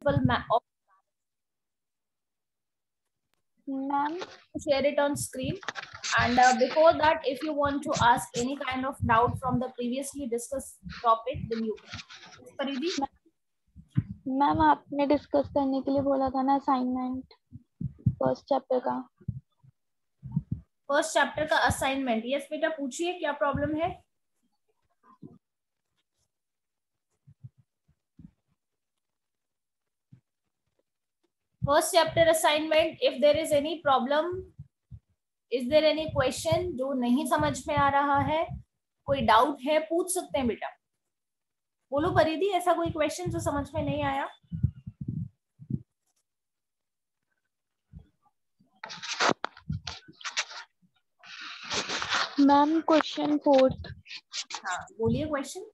of Ma'am, share it on screen. And before that, if you want to ask any kind of doubt from the previously discussed topic, then you can. Yes, Paridi? Ma'am आपने discuss करने के लिए बोला था ना assignment first chapter का. First chapter का assignment. Yes बेटा, पूछिए क्या प्रॉब्लम है. First chapter assignment. If there is any problem, is there any question जो नहीं समझ में आ रहा है, कोई डाउट है, पूछ सकते हैं बेटा. बोलो परिधि, ऐसा कोई क्वेश्चन जो समझ में नहीं आया. Ma'am question 4. हाँ बोलिए question.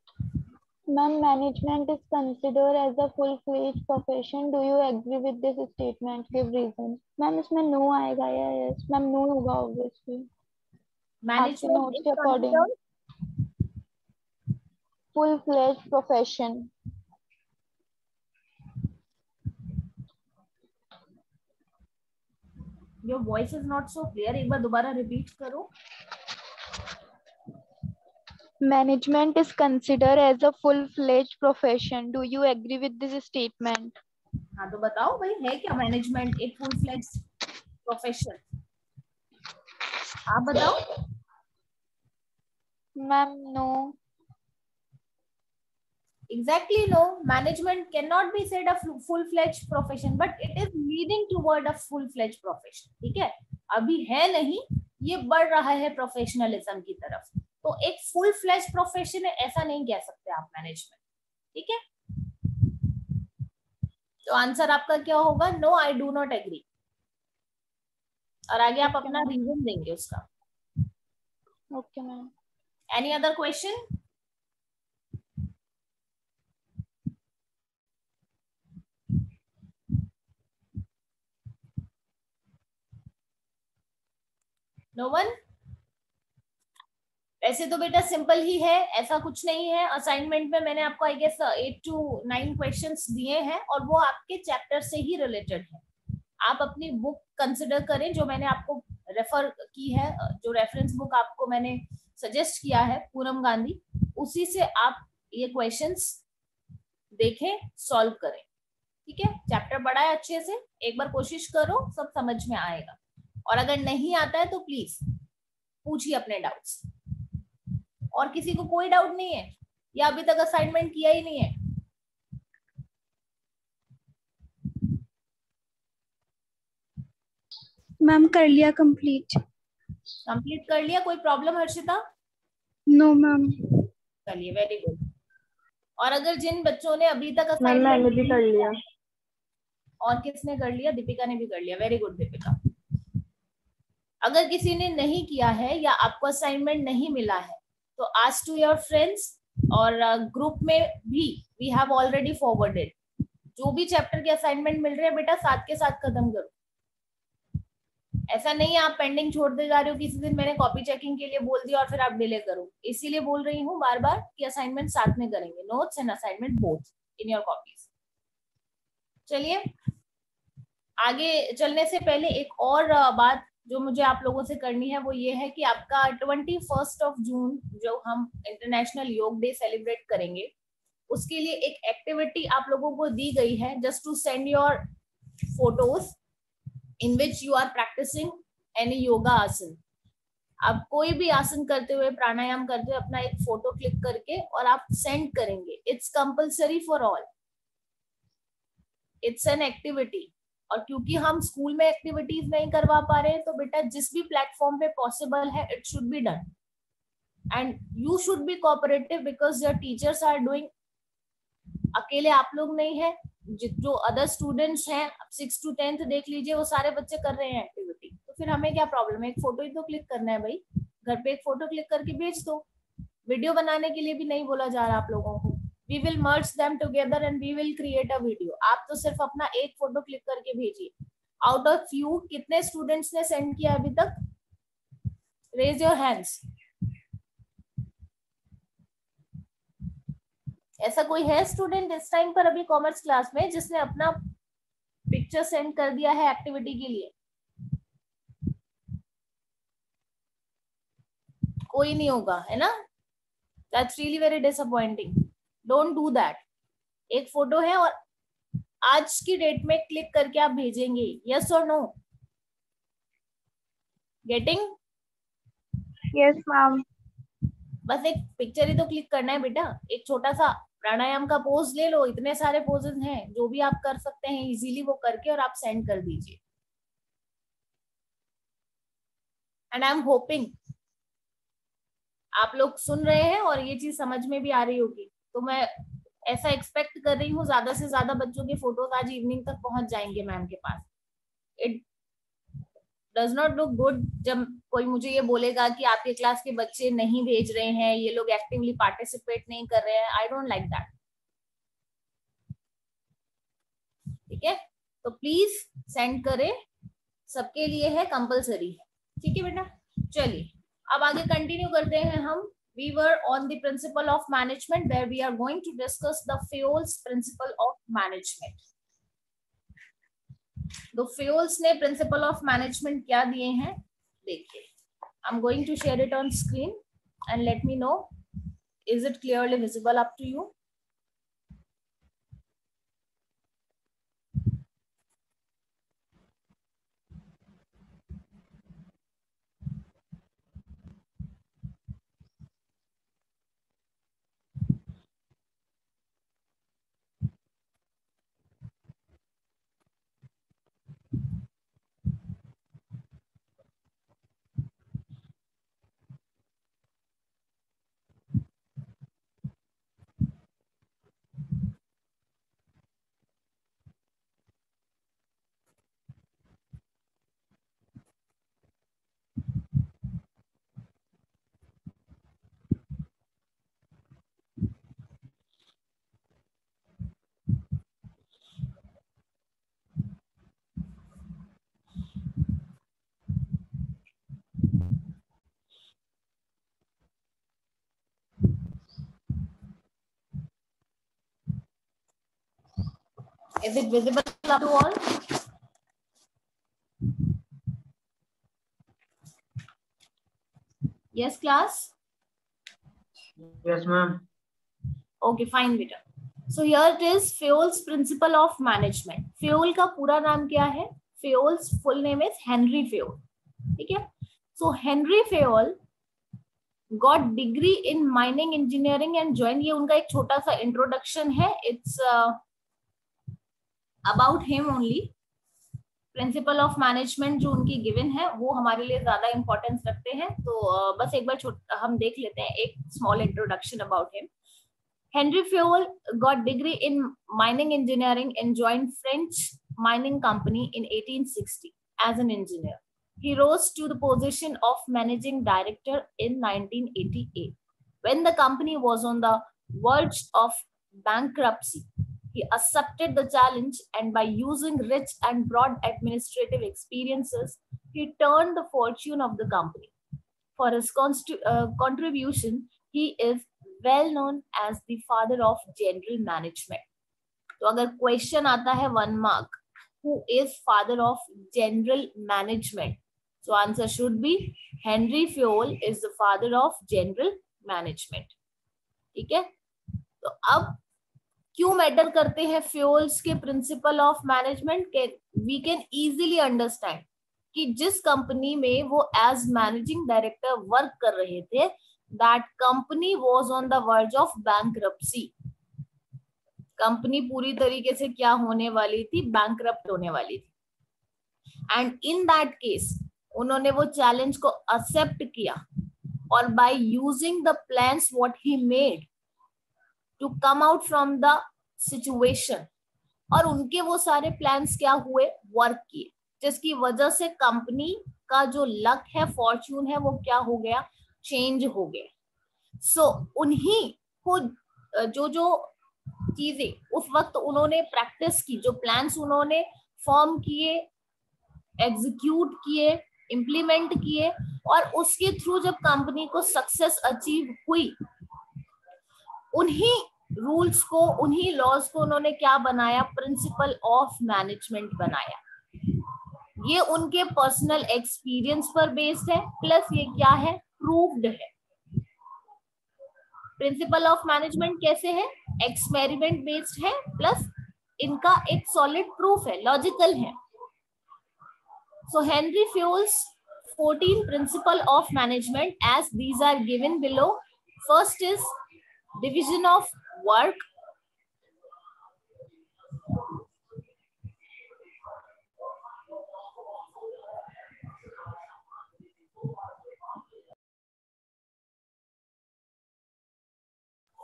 Ma'am management is considered as a full fledged profession. Do you agree with this statement? Give reason. Ma'am इसमें नो आएगा या यस? मैम नो होगा ऑब्वियसली आपके मैनेजमेंट नोट्स इज के according. Considered full fledged profession. Your voice is not so clear. एक बार दोबारा repeat करो. Management is considered as a full-fledged profession. Do you agree with this statement? हाँ तो बताओ भाई, है क्या मैनेजमेंट एक फुल फ्लेज्ड प्रोफेशन? आप बताओ. Ma'am, no. Exactly, no. Management cannot be said a full-fledged profession, but it is leading toward a full-fledged profession. ठीक है, अभी है नहीं, ये बढ़ रहा है प्रोफेशनलिज्म की तरफ. तो एक फुल फ्लेज प्रोफेशन है ऐसा नहीं कह सकते आप मैनेजमेंट. ठीक है, तो आंसर आपका क्या होगा? No, I do not agree. और आगे आप अपना रीजन देंगे उसका. Okay ma'am. Any other question? No one? ऐसे तो बेटा सिंपल ही है, ऐसा कुछ नहीं है. असाइनमेंट में मैंने आपको आई गेस 8 to 9 क्वेश्चंस दिए हैं और वो आपके चैप्टर से ही रिलेटेड है. आप अपनी बुक कंसिडर करें जो मैंने आपको रेफर की है, जो रेफरेंस बुक आपको मैंने सजेस्ट किया है पूनम गांधी, उसी से आप ये क्वेश्चंस देखें, सॉल्व करें. ठीक है, चैप्टर पढ़ा है अच्छे से, एक बार कोशिश करो, सब समझ में आएगा. और अगर नहीं आता है तो प्लीज पूछिए अपने डाउट्स. और किसी को कोई डाउट नहीं है या अभी तक असाइनमेंट किया ही नहीं है? मैम कर लिया कंप्लीट. कंप्लीट कर लिया? कोई प्रॉब्लम हर्षिता? No ma'am. चलिए, वेरी गुड. और अगर जिन बच्चों ने अभी तक मैम मैंने असाइनमेंट भी कर लिया. और किसने कर लिया? दीपिका ने भी कर लिया. Very good Deepika. अगर किसी ने नहीं किया है या आपको असाइनमेंट नहीं मिला है तो आस्क टू योर फ्रेंड्स, और ग्रुप में भी वी हैव ऑलरेडी फॉरवर्डेड. जो भी चैप्टर के असाइनमेंट मिल रहे हैं बेटा साथ के साथ खत्म करो. ऐसा नहीं है आप पेंडिंग छोड़ते जा रहे हो. किसी दिन मैंने कॉपी चेकिंग के लिए बोल दिया और फिर आप डिले करो. इसीलिए बोल रही हूँ बार बार कि असाइनमेंट साथ में करेंगे. Notes and assignment both in your copies. चलिए, आगे चलने से पहले एक और बात जो मुझे आप लोगों से करनी है वो ये है कि आपका 21 जून जो हम इंटरनेशनल योग डे सेलिब्रेट करेंगे, उसके लिए एक एक्टिविटी आप लोगों को दी गई है. Just to send your photos in which you are practicing any yoga आसन. आप कोई भी आसन करते हुए, प्राणायाम करते हुए अपना एक फोटो क्लिक करके और आप सेंड करेंगे. It's compulsory for all. It's an activity. और क्योंकि हम स्कूल में एक्टिविटीज नहीं करवा पा रहे हैं तो बेटा जिस भी प्लेटफॉर्म पे पॉसिबल है it should be done. And you should be cooperative because your teachers are doing. अकेले आप लोग नहीं है, जो अदर स्टूडेंट्स हैं 6 to 10th देख लीजिए, वो सारे बच्चे कर रहे हैं एक्टिविटी. तो फिर हमें क्या प्रॉब्लम है? एक फोटो ही तो क्लिक करना है भाई. घर पे एक फोटो क्लिक करके भेज दो. वीडियो बनाने के लिए भी नहीं बोला जा रहा आप लोगों को. We will merge them together and we will create a video. आप तो सिर्फ अपना एक फोटो क्लिक करके भेजिए. आउट ऑफ यू कितने स्टूडेंट्स ने सेंड किया अभी तक? Raise your hands. ऐसा कोई है स्टूडेंट इस टाइम पर अभी कॉमर्स क्लास में जिसने अपना पिक्चर सेंड कर दिया है एक्टिविटी के लिए? कोई नहीं होगा, है ना? That's really very disappointing. Don't do that. एक फोटो है और आज की डेट में क्लिक करके आप भेजेंगे, यस और नो? गेटिंग? Yes ma'am. बस एक पिक्चर ही तो क्लिक करना है बेटा. एक छोटा सा प्राणायाम का पोज ले लो, इतने सारे पोजेस हैं जो भी आप कर सकते हैं इजीली, वो करके और आप सेंड कर दीजिए. एंड आई एम होपिंग आप लोग सुन रहे हैं और ये चीज समझ में भी आ रही होगी. तो मैं ऐसा एक्सपेक्ट कर रही हूँ ज्यादा से ज्यादा बच्चों के फोटोज आज इवनिंग तक पहुंच जाएंगे मैम के पास. It does not look good जब कोई मुझे ये बोलेगा कि आपके क्लास के बच्चे नहीं भेज रहे हैं, ये लोग एक्टिवली पार्टिसिपेट नहीं कर रहे हैं. I don't like that. ठीक है, तो प्लीज सेंड करें, सबके लिए है, कंपलसरी है. ठीक है बेटा, चलिए अब आगे कंटिन्यू करते हैं हम. We were on the principle of management where we are going to discuss the Fayol's principle of management. तो Fayol's ने principle of management क्या दिए हैं देखिए. I'm going to share it on screen and let me know, is it clearly visible up to you? Is it visible up to all? Yes, class? Yes, ma'am. Okay, fine बेटा. So here it is, Fayol's principle of management. Fayol का पूरा नाम क्या है? Fayol's full name is Henry Fayol. ठीक है? So Henry Fayol got degree in mining engineering and joined. ये उनका एक छोटा सा introduction है. It's about him only. Principal of management जो उनकी गिवन है वो हमारे लिए ज्यादा इंपॉर्टेंस रखते हैं. तो बस एक बार हम देख लेते हैं एक small introduction about him. Henry Fayol got degree in mining engineering and joined French mining company in 1860 as an engineer. He rose to the position of managing director in 1988 when the company was on the verge of bankruptcy. He accepted the challenge and by using rich and broad administrative experiences, he turned the fortune of the company. For his contribution, he is well known as the father of general management. तो अगर question आता है 1 mark, who is father of general management? So answer should be Henry Fayol is the father of general management. ठीक है, तो अब क्यों matter करते हैं फ्यूल्स के प्रिंसिपल ऑफ मैनेजमेंट के? वी कैन इजीली अंडरस्टैंड कि जिस कंपनी में वो एज मैनेजिंग डायरेक्टर वर्क कर रहे थे, that company was on the verge of bankruptcy. Company पूरी तरीके से क्या होने वाली थी? बैंकरप्ट होने वाली थी. एंड इन दैट केस उन्होंने वो चैलेंज को एक्सेप्ट किया और by using the plans what he made to come out from the situation, और उनके वो सारे प्लान्स क्या हुए? वर्क किए, जिसकी वजह से कंपनी का जो लक है, फॉर्च्यून है, वो क्या हो गया? चेंज हो गया. सो उन्हीं को जो जो चीजें उस वक्त उन्होंने प्रैक्टिस की, जो प्लान्स उन्होंने फॉर्म किए, एग्जीक्यूट किए, इम्प्लीमेंट किए, और उसके थ्रू जब कंपनी को सक्सेस अचीव हुई, उन्हीं रूल्स को, उन्हीं लॉज को उन्होंने क्या बनाया, प्रिंसिपल ऑफ मैनेजमेंट बनाया। ये उनके पर्सनल एक्सपीरियंस पर बेस्ड है, प्लस ये क्या है, प्रूव्ड है। प्रिंसिपल ऑफ मैनेजमेंट कैसे है, एक्सपेरिमेंट बेस्ड है, प्लस इनका एक सॉलिड प्रूफ है, लॉजिकल है। सो Henry fuels 14 principle of management as these are given below. First is division of work.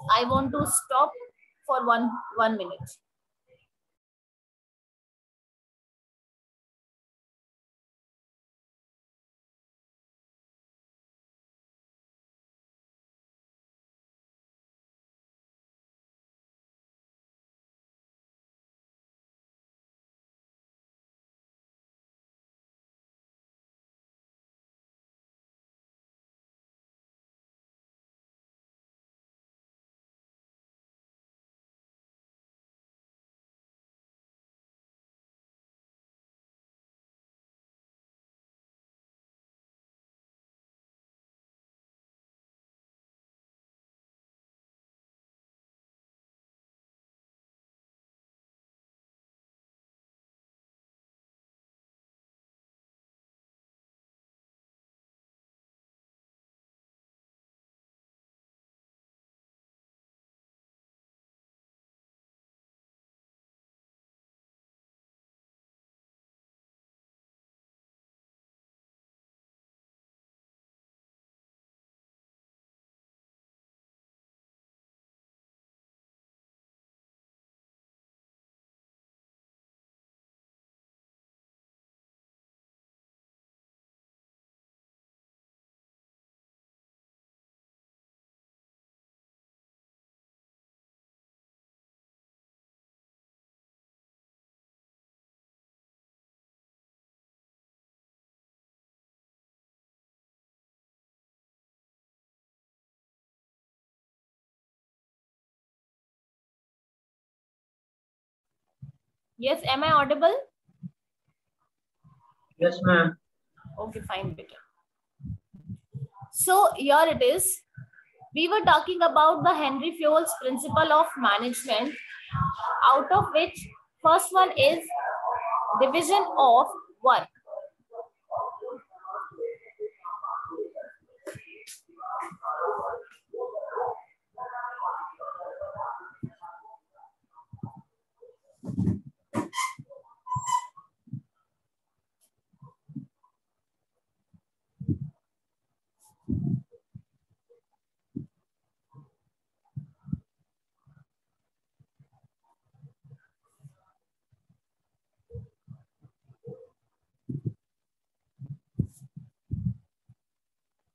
I want to stop for one minute. Yes, am I audible? Yes, ma'am. Okay, fine, better. So here it is. We were talking about the Henry Fayol's principle of management, out of which first one is division of work.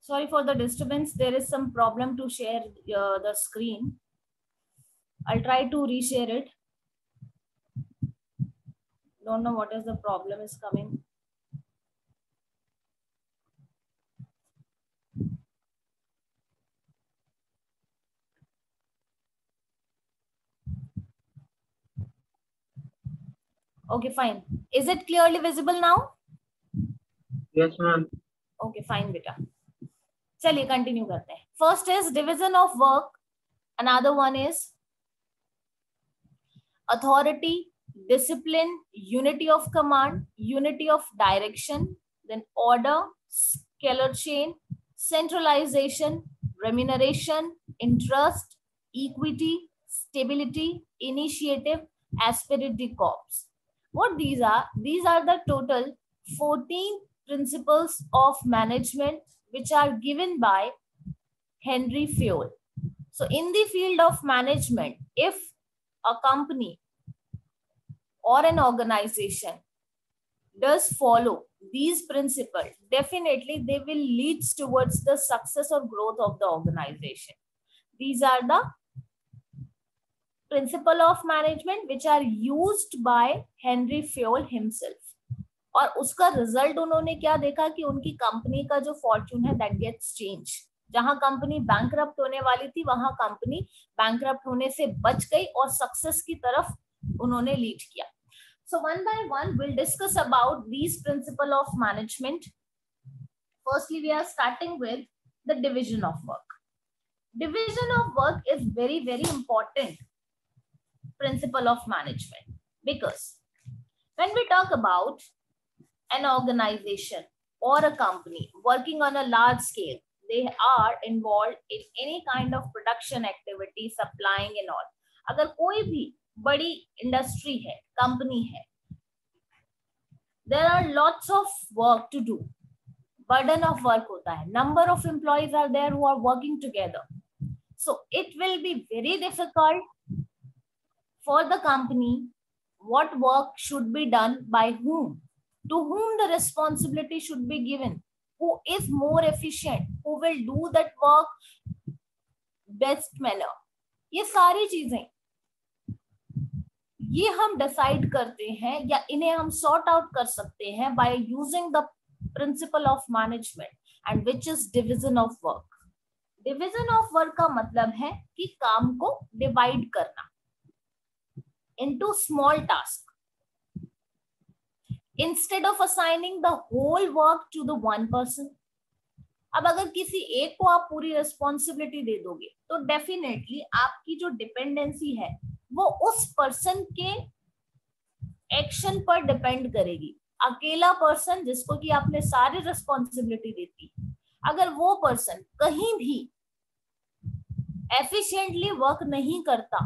Sorry for the disturbance. There is some problem to share the screen. I'll try to reshare it. Don't know what is the problem is coming. Okay, fine. Is it clearly visible now? Yes, ma'am. Okay, fine, beta. चलिए continue करते हैं. First is division of work. Another one is authority, discipline, unity of command, unity of direction, then order, scalar chain, centralization, remuneration, interest, equity, stability, initiative, asperity corps. What these are? These are the total 14 principles of management which are given by Henry Fayol. So in the field of management, if a company or an organization does follow these principles, definitely they will lead towards the success or growth of the organization. These are the principle of management which are used by Henry Fayol himself. और उसका result उन्होंने क्या देखा कि उनकी company का जो Fortune है दैट गेट्स चेंज. जहां कंपनी बैंकरप्ट होने वाली थी वहां कंपनी बैंकरप्ट होने से बच गई और सक्सेस की तरफ उन्होंने लीड किया. So one by one we'll discuss about these principle of management. Firstly, we are starting with the division of work. Division of work is very, very important principle of management, because when we talk about an organization or a company working on a large scale, they are involved in any kind of production activity, supplying and all. अगर कोई भी बड़ी industry है, company है, there are lots of work to do. Burden of work होता है. Number of employees are there who are working together. So it will be very difficult for the company what work should be done by whom, to whom the responsibility should be given, who is more efficient, who will do that work best manner. ये सारी चीजें ये हम decide करते हैं या इन्हें हम सॉर्ट आउट कर सकते हैं by using the principle of management, and which is division of work. Division of work का मतलब है कि काम को डिवाइड करना into small task instead of assigning the whole work to the one person. अब अगर किसी एक को आप पूरी रिस्पॉन्सिबिलिटी दे दोगे तो डेफिनेटली आपकी जो डिपेंडेंसी है वो उस पर्सन के एक्शन पर डिपेंड करेगी. अकेला पर्सन जिसको कि आपने सारी रिस्पॉन्सिबिलिटी देती, अगर वो पर्सन कहीं भी एफिशिएंटली वर्क नहीं करता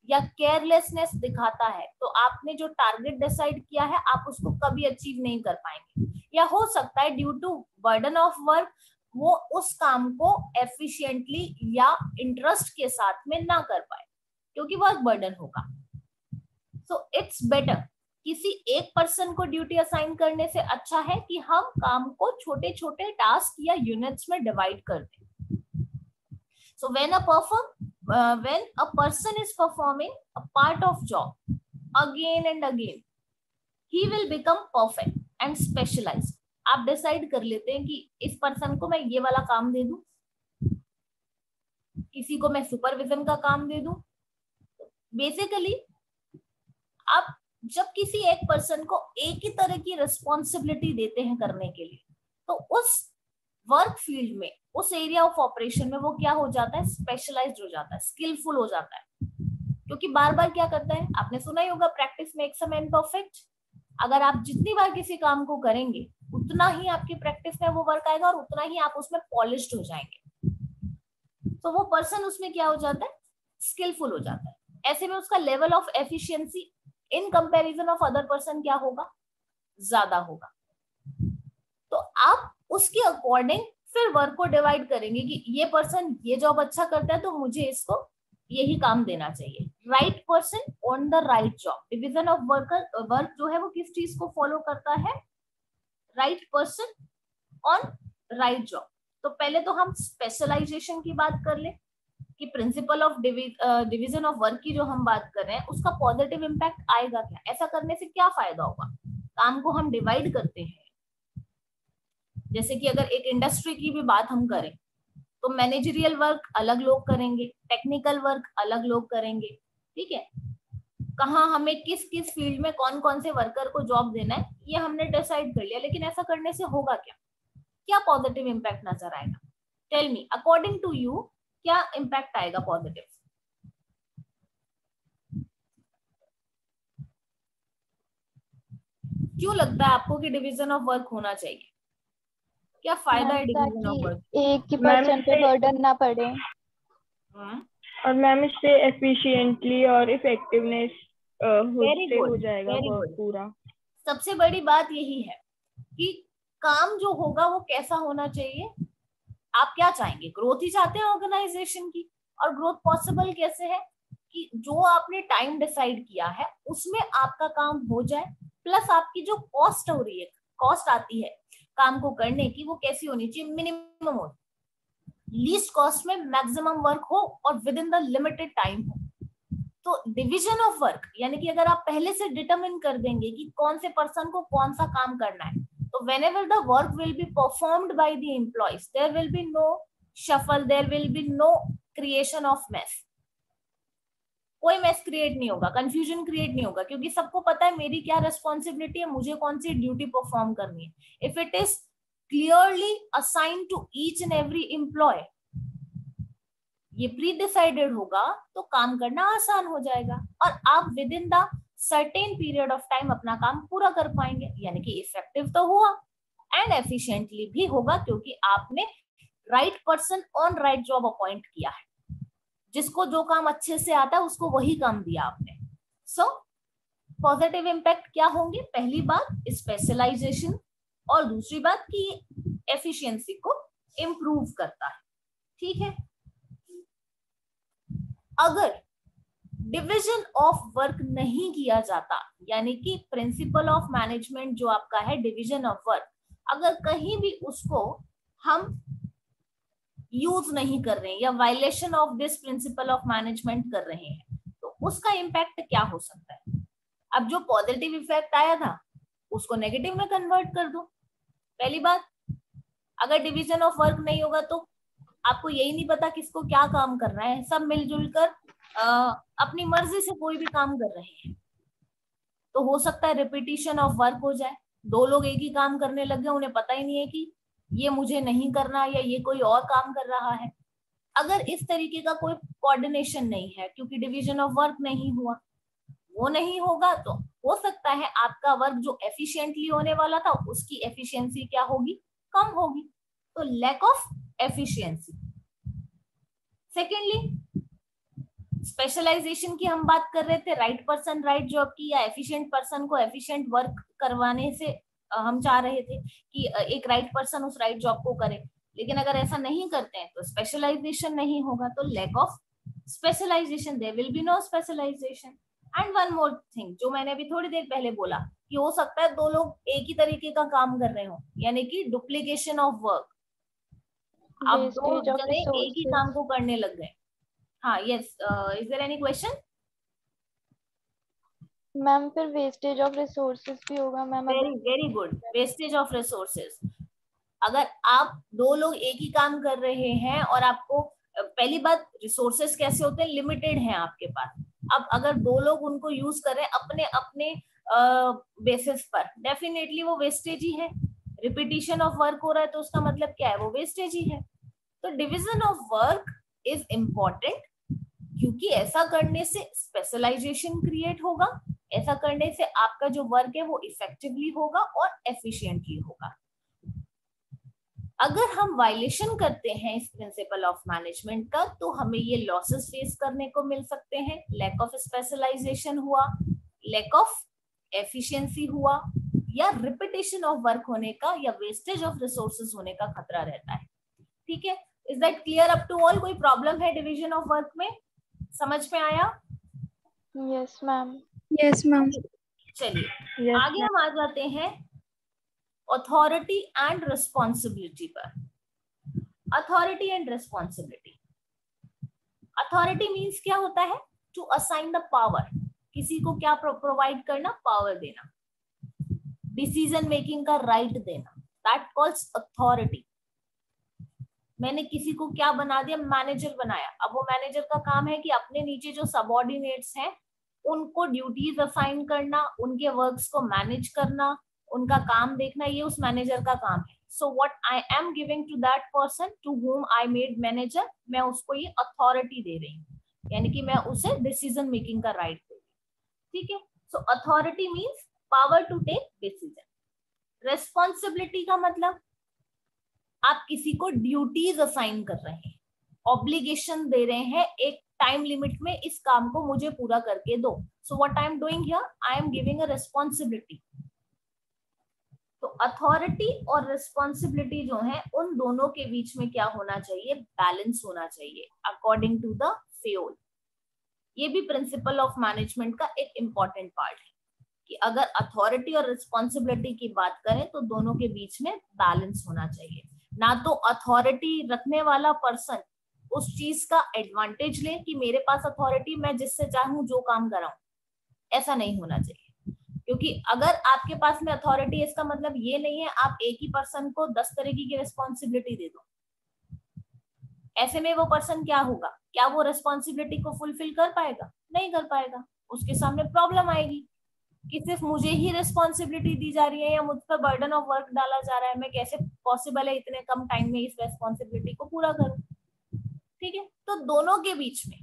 या केयरलेसनेस दिखाता है तो आपने जो टारगेट डिसाइड किया है आप उसको कभी अचीव नहीं कर पाएंगे. या हो सकता है due to burden of work वो उस काम को एफिशिएंटली या इंटरेस्ट के साथ में ना कर पाए क्योंकि वर्क बर्डन होगा. सो इट्स बेटर किसी एक पर्सन को ड्यूटी असाइन करने से अच्छा है कि हम काम को छोटे छोटे टास्क या यूनिट्स में डिवाइड कर दें. So when a person is performing a part of job again and again, he will become perfect and specialized. आप डिसाइड कर लेते हैं कि इस पर्सन को मैं ये वाला काम दे दूं, किसी को मैं सुपरविजन का काम दे दूं. बेसिकली आप जब किसी एक पर्सन को एक ही तरह की रिस्पॉन्सिबिलिटी देते हैं करने के लिए तो उस वर्क फील्ड में, उस एरिया ऑफ ऑपरेशन में वो क्या हो जाता है, स्पेशलाइज्ड हो जाता है, स्किलफुल हो जाता है. क्योंकि बार बार क्या करता है, आपने सुना ही होगा, practice makes a man perfect. अगर आप जितनी बार किसी काम को करेंगे उतना ही आपकी प्रैक्टिस में वो वर्क आएगा और उतना ही आप उसमें पॉलिश्ड हो जाएंगे. तो वो पर्सन उसमें क्या हो जाता है, स्किलफुल हो जाता है. ऐसे में उसका level of efficiency in comparison of other person क्या होगा, ज्यादा होगा. तो आप उसके अकॉर्डिंग फिर वर्क को डिवाइड करेंगे कि ये पर्सन ये जॉब अच्छा करता है तो मुझे इसको यही काम देना चाहिए. Right person on the right job. Division of work जो है वो किस चीज को फॉलो करता है, right person on right job. तो पहले तो हम स्पेशलाइजेशन की बात कर ले कि principle of division of work की जो हम बात कर रहे हैं उसका पॉजिटिव इम्पैक्ट आएगा क्या, ऐसा करने से क्या फायदा होगा. काम को हम डिवाइड करते हैं. जैसे कि अगर एक इंडस्ट्री की भी बात हम करें तो मैनेजरियल वर्क अलग लोग करेंगे, टेक्निकल वर्क अलग लोग करेंगे. ठीक है, कहाँ हमें किस किस फील्ड में कौन कौन से वर्कर को जॉब देना है ये हमने डिसाइड कर लिया. लेकिन ऐसा करने से होगा क्या, क्या पॉजिटिव इम्पैक्ट नजर आएगा. Tell me, according to you क्या इम्पैक्ट आएगा पॉजिटिव. क्यों लगता है आपको कि डिवीजन ऑफ वर्क होना चाहिए, क्या फायदा है डिवीजन ऑफ वर्क. एक ही पर्सन पे बर्डन ना पड़े. और मैम इससे एफिशिएंटली और इफेक्टिवनेस हो जाएगा पूरा. सबसे बड़ी बात यही है कि काम जो होगा वो कैसा होना चाहिए. आप क्या चाहेंगे, ग्रोथ ही चाहते हैं ऑर्गेनाइजेशन की. और ग्रोथ पॉसिबल कैसे है कि जो आपने टाइम डिसाइड किया है उसमें आपका काम हो जाए, प्लस आपकी जो कॉस्ट हो रही है, कॉस्ट आती है काम को करने की, वो कैसी होनी चाहिए, मिनिमम हो, लीस्ट कॉस्ट में मैक्सिमम वर्क हो और with in the limited time हो. तो डिवीजन ऑफ वर्क यानी कि अगर आप पहले से डिटरमिन कर देंगे कि कौन से पर्सन को कौन सा काम करना है तो whenever the work will be performed by the employees, there will be no shuffle, there will be no creation of mess. कोई मेस क्रिएट नहीं होगा, कंफ्यूजन क्रिएट नहीं होगा, क्योंकि सबको पता है मेरी क्या रिस्पॉन्सिबिलिटी है, मुझे कौन सी ड्यूटी परफॉर्म करनी है. If it is clearly assigned to each and every employ, ये प्री डिसाइडेड होगा तो काम करना आसान हो जाएगा और आप within the certain period of time अपना काम पूरा कर पाएंगे. यानी कि इफेक्टिव तो हुआ एंड एफिशिएंटली भी होगा, क्योंकि आपने right person on right job appoint किया है. जिसको जो काम अच्छे से आता है उसको वही काम दिया आपने. सो पॉजिटिव इम्पैक्ट क्या होंगे? पहली बात स्पेशलाइजेशन, और दूसरी बात कि एफिशिएंसी को इम्प्रूव करता है. ठीक है. अगर डिवीजन ऑफ वर्क नहीं किया जाता, यानी कि प्रिंसिपल ऑफ मैनेजमेंट जो आपका है डिवीजन ऑफ वर्क, अगर कहीं भी उसको हम यूज नहीं कर रहे हैं या violation of this principle of management कर रहे हैं, तो उसका इम्पैक्ट क्या हो सकता है? अब जो पॉजिटिव इफेक्ट आया था उसको नेगेटिव में कन्वर्ट कर दो. पहली बात, अगर डिवीजन ऑफ वर्क नहीं होगा तो आपको यही नहीं पता किसको क्या काम करना है, सब मिलजुल कर अपनी मर्जी से कोई भी काम कर रहे हैं, तो हो सकता है रिपीटिशन ऑफ वर्क हो जाए. दो लोग एक ही काम करने लग गए, उन्हें पता ही नहीं है कि ये मुझे नहीं करना या ये कोई और काम कर रहा है. अगर इस तरीके का कोई कोऑर्डिनेशन नहीं है, क्योंकि डिवीजन ऑफ वर्क नहीं हुआ, वो नहीं होगा, तो हो सकता है आपका वर्क जो एफिशिएंटली होने वाला था उसकी एफिशिएंसी क्या होगी? कम होगी. तो lack of efficiency. Secondly, specialization की हम बात कर रहे थे, राइट पर्सन राइट जॉब की, या एफिशिएंट पर्सन को एफिशिएंट वर्क करवाने से हम चाह रहे थे कि एक राइट पर्सन उस राइट जॉब को करे. लेकिन अगर ऐसा नहीं करते हैं तो स्पेशलाइजेशन नहीं होगा, तो lack of specialization, there will be no specialization. And one more thing, जो मैंने अभी थोड़ी देर पहले बोला कि हो सकता है दो लोग एक ही तरीके का काम कर रहे हो, यानी कि डुप्लीकेशन ऑफ वर्क. अब दो जने एक ही काम को करने लग गए. हाँ, yes, is there any question? Ma'am फिर वेस्टेज ऑफ रिसोर्सेज भी होगा ma'am. Very good, wastage of resources. अगर आप दो लोग एक ही काम कर रहे हैं और आपको, पहली बात, रिसोर्सेज कैसे होते हैं? लिमिटेड हैं आपके पास. अब अगर दो लोग उनको यूज करें अपने अपने बेसिस पर, डेफिनेटली वो वेस्टेज ही है. रिपीटिशन ऑफ वर्क हो रहा है तो उसका मतलब क्या है? वो वेस्टेज ही है. तो division of work is important, क्योंकि ऐसा करने से स्पेशलाइजेशन क्रिएट होगा, ऐसा करने से आपका जो वर्क है वो इफेक्टिवली होगा और एफिशिएंटली होगा. अगर हम वायलेशन करते हैं इस प्रिंसिपल ऑफ मैनेजमेंट का, तो हमें ये लॉसेस फेस करने को मिल सकते हैं. लैक ऑफ स्पेशलाइजेशन हुआ, लैक ऑफ एफिशिएंसी हुआ, या रिपीटेशन ऑफ वर्क होने का या वेस्टेज ऑफ रिसोर्सेज होने का खतरा रहता है. ठीक है. Is that clear up to all? कोई प्रॉब्लम है डिवीजन ऑफ वर्क में? समझ में आया? Yes ma'am. Yes ma'am. चलिए आगे हम आ जाते हैं अथॉरिटी एंड रिस्पॉन्सिबिलिटी पर. Authority and responsibility. Authority means क्या होता है? To assign the power. किसी को क्या प्रोवाइड करना? पावर देना, डिसीजन मेकिंग का राइट देना. That calls authority. मैंने किसी को क्या बना दिया? मैनेजर बनाया. अब वो मैनेजर का काम है कि अपने नीचे जो सबऑर्डिनेट्स हैं उनको ड्यूटीज असाइन करना, उनके वर्क्स को मैनेज करना, उनका काम देखना, ये उस मैनेजर का काम है. So what I am giving to that person to whom I made manager, मैं उसको ये अथॉरिटी दे रही हूँ, यानी कि मैं उसे डिसीजन मेकिंग का राइट दे रही हूँ. ठीक है. So authority means power to take decision. Responsibility का मतलब आप किसी को ड्यूटीज असाइन कर रहे हैं, ऑब्लिगेशन दे रहे हैं, एक टाइम लिमिट में इस काम को मुझे पूरा करके दो. सो what I am doing here? I am giving a responsibility. तो अथॉरिटी और रिस्पॉन्सिबिलिटी जो है, उन दोनों के बीच में क्या होना चाहिए? बैलेंस होना चाहिए अकॉर्डिंग टू द फ्योल. ये भी प्रिंसिपल ऑफ मैनेजमेंट का एक इंपॉर्टेंट पार्ट है कि अगर अथॉरिटी और रिस्पॉन्सिबिलिटी की बात करें तो दोनों के बीच में बैलेंस होना चाहिए. ना तो अथॉरिटी रखने वाला पर्सन उस चीज का एडवांटेज ले कि मेरे पास अथॉरिटी, मैं जिससे चाहूं जो काम कराऊं, ऐसा नहीं होना चाहिए. क्योंकि अगर आपके पास में अथॉरिटी है इसका मतलब ये नहीं है आप एक ही पर्सन को 10 तरीके की रिस्पॉन्सिबिलिटी दे दो। ऐसे में वो पर्सन क्या होगा, क्या वो रिस्पॉन्सिबिलिटी को फुलफिल कर पाएगा? नहीं कर पाएगा। उसके सामने प्रॉब्लम आएगी कि सिर्फ मुझे ही रिस्पॉन्सिबिलिटी दी जा रही है या मुझ पर बर्डन ऑफ वर्क डाला जा रहा है, मैं कैसे पॉसिबल है इतने कम टाइम में इस रिस्पॉन्सिबिलिटी को पूरा करूं। ठीक है, तो दोनों के बीच में,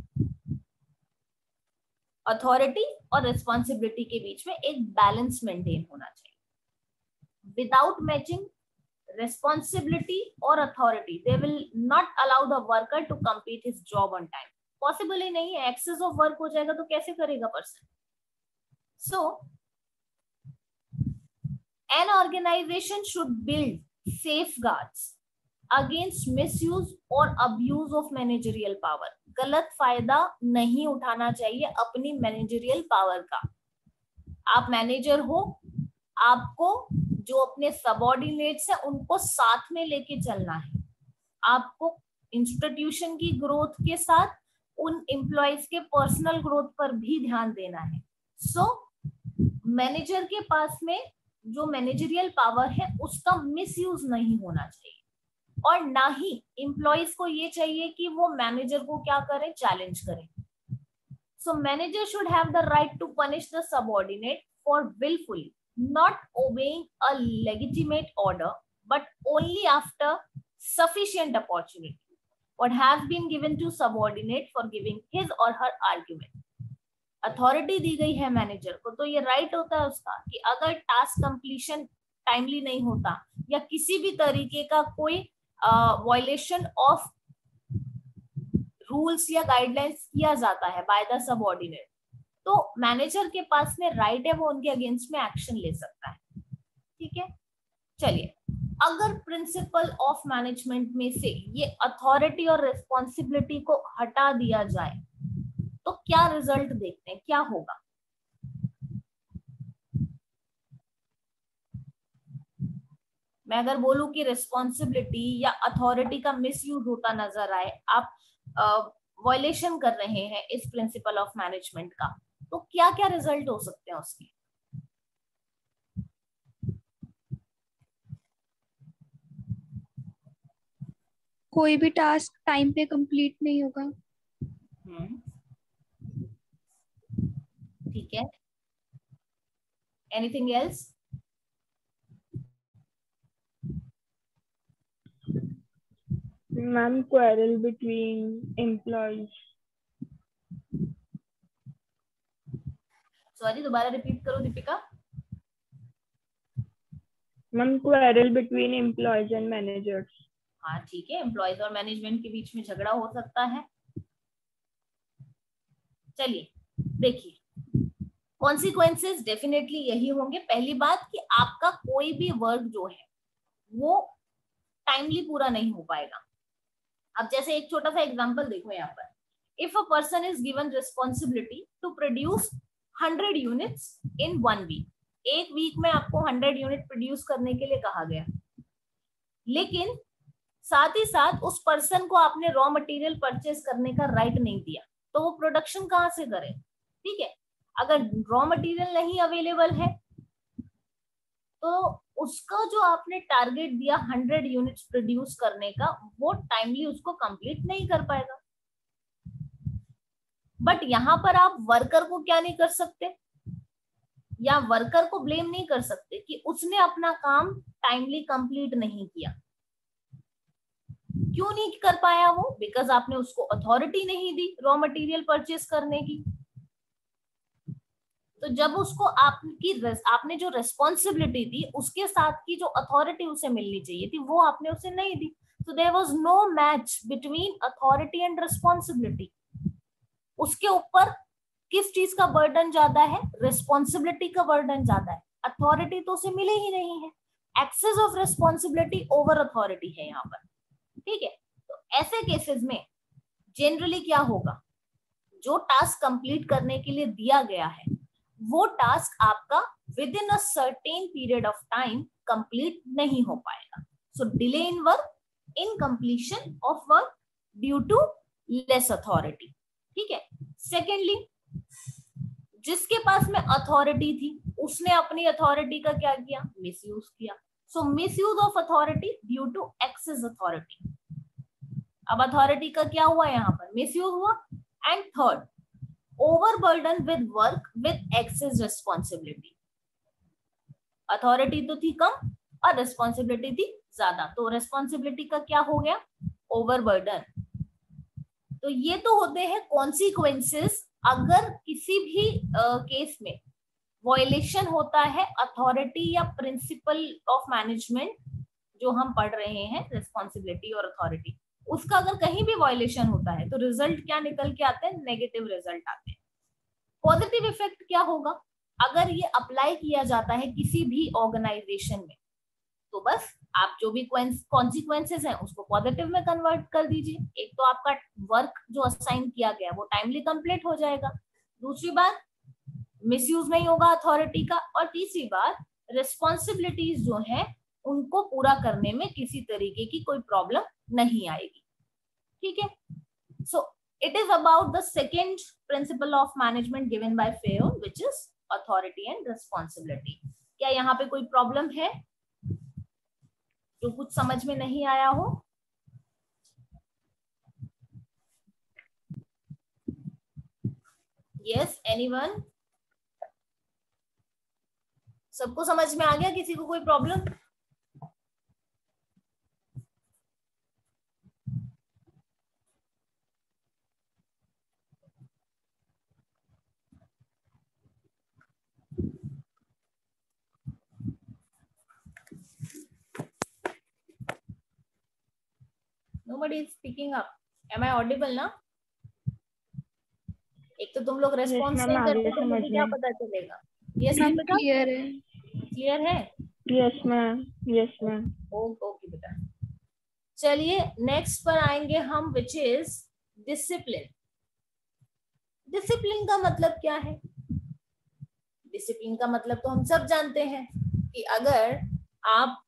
अथॉरिटी और रिस्पॉन्सिबिलिटी के बीच में एक बैलेंस मेंटेन होना चाहिए। Without matching responsibility or authority, they will not allow the worker to complete his job on time. Possible ही नहीं है, excess of work हो जाएगा तो कैसे करेगा person? So an organization should build safeguards against misuse or abuse of managerial power. गलत फायदा नहीं उठाना चाहिए अपनी मैनेजरियल पावर का। आप मैनेजर हो, आपको जो अपने सबऑर्डिनेट्स हैं उनको साथ में लेके चलना है। आपको इंस्टीट्यूशन की ग्रोथ के साथ उन एम्प्लॉयज के पर्सनल ग्रोथ पर भी ध्यान देना है। सो मैनेजर के पास में जो मैनेजरियल पावर है उसका मिसयूज नहीं होना चाहिए, और ना ही एम्प्लॉयज को ये चाहिए कि वो मैनेजर को क्या करें, चैलेंज करें। So manager should have the right to punish the subordinate for wilfully not obeying a legitimate order, but only after sufficient opportunity what has been given to subordinate for giving his or her argument. Authority दी गई है manager को तो ये right होता है उसका कि अगर टास्क कंप्लीशन टाइमली नहीं होता या किसी भी तरीके का कोई वायलेशन ऑफ रूल्स या गाइडलाइंस किया जाता है बाय द सबऑर्डिनेट, तो मैनेजर के पास में राइट है वो उनके अगेंस्ट में एक्शन ले सकता है। ठीक है, चलिए, अगर प्रिंसिपल ऑफ मैनेजमेंट में से ये अथॉरिटी और रिस्पॉन्सिबिलिटी को हटा दिया जाए तो क्या रिजल्ट देखते हैं, क्या होगा? मैं अगर बोलूं कि रिस्पॉन्सिबिलिटी या अथॉरिटी का मिसयूज होता नजर आए, आप वायलेशन कर रहे हैं इस प्रिंसिपल ऑफ मैनेजमेंट का, तो क्या क्या रिजल्ट हो सकते हैं उसके? कोई भी टास्क टाइम पे कंप्लीट नहीं होगा। ठीक है, anything else? Ma'am, quarrel between employees. Sorry, दोबारा रिपीट करो Deepika. Ma'am, quarrel between employees and managers. हाँ ठीक है, एम्प्लॉयज और मैनेजमेंट के बीच में झगड़ा हो सकता है। चलिए देखिए, कॉन्सिक्वेंसेस डेफिनेटली यही होंगे। पहली बात कि आपका कोई भी वर्क जो है वो टाइमली पूरा नहीं हो पाएगा। अब जैसे एक छोटा सा एग्जांपल देखो यहाँ पर, if a person is given responsibility to produce 100 units in 1 week, एक वीक में आपको 100 यूनिट प्रोड्यूस करने के लिए कहा गया, लेकिन साथ ही साथ उस पर्सन को आपने रॉ मटेरियल परचेज करने का राइट नहीं दिया, तो वो प्रोडक्शन कहाँ से करे? ठीक है, अगर रॉ मटेरियल नहीं अवेलेबल है तो उसका जो आपने टारगेट दिया 100 यूनिट्स प्रोड्यूस करने का, वो टाइमली उसको कंप्लीट नहीं कर पाएगा। बट यहाँ पर आप वर्कर को क्या नहीं कर सकते, या वर्कर को ब्लेम नहीं कर सकते कि उसने अपना काम टाइमली कंप्लीट नहीं किया। क्यों नहीं कर पाया वो? बिकॉज आपने उसको अथॉरिटी नहीं दी रॉ मटेरियल परचेस करने की। तो जब उसको आपने जो रिस्पॉन्सिबिलिटी दी उसके साथ की जो अथॉरिटी उसे मिलनी चाहिए थी वो आपने उसे नहीं दी। So there was no match between authority and responsibility. उसके ऊपर किस चीज का बर्डन ज्यादा है? रिस्पॉन्सिबिलिटी का बर्डन ज्यादा है, अथॉरिटी तो उसे मिले ही नहीं है। Excess of responsibility over authority है यहाँ पर। ठीक है, तो ऐसे केसेस में जनरली क्या होगा, जो टास्क कंप्लीट करने के लिए दिया गया है वो टास्क आपका within a certain period of time complete नहीं हो पाएगा। So delay in work, incompletion of work due to less authority. ठीक है, सेकेंडली जिसके पास में अथॉरिटी थी उसने अपनी अथॉरिटी का क्या किया, मिसयूज किया. So misuse of authority due to excess authority. अब अथॉरिटी का क्या हुआ, यहाँ पर मिसयूज हुआ. And third, overburden with work with excess responsibility. Authority तो थी कम और रिस्पॉन्सिबिलिटी थी ज्यादा, तो रिस्पॉन्सिबिलिटी का क्या हो गया, ओवरबर्डन. तो ये तो होते हैं कॉन्सिक्वेंसेस अगर किसी भी केस में वॉयलेशन होता है अथॉरिटी या प्रिंसिपल ऑफ मैनेजमेंट, जो हम पढ़ रहे हैं रिस्पॉन्सिबिलिटी और अथॉरिटी, उसका अगर कहीं भी वॉयलेशन होता है तो रिजल्ट क्या निकल के आते हैं, नेगेटिव रिजल्ट आते हैं. पॉजिटिव इफेक्ट क्या होगा, अगर ये अप्लाई किया जाता है किसी भी ऑर्गेनाइजेशन में, तो बस आप जो भी कॉन्सिक्वेंसेस हैं उसको पॉजिटिव में कन्वर्ट कर दीजिए. एक तो आपका वर्क जो असाइन किया गया वो टाइमली कंप्लीट हो जाएगा, दूसरी बात मिसयूज नहीं होगा अथॉरिटी का, और तीसरी बात रिस्पॉन्सिबिलिटीज जो है उनको पूरा करने में किसी तरीके की कोई प्रॉब्लम नहीं आएगी. ठीक है. So it is about the second principle of management given by Fayol, which is authority and responsibility. क्या यहाँ पे कोई प्रॉब्लम है जो कुछ समझ में नहीं आया हो? Yes, anyone? सबको समझ में आ गया, किसी को कोई problem? Nobody is speaking up. Am I audible ना? एक तो तुम लोग रेस्पॉन्स नहीं करते तो मुझे क्या पता चलेगा. यस मैम बेटा, क्लियर है. क्लियर है? Yes ma'am, yes ma'am. Okay बेटा. चलिए नेक्स्ट पर आएंगे हम, विच इज डिसिप्लिन. डिसिप्लिन का मतलब क्या है? डिसिप्लिन का मतलब तो हम सब जानते हैं कि अगर आप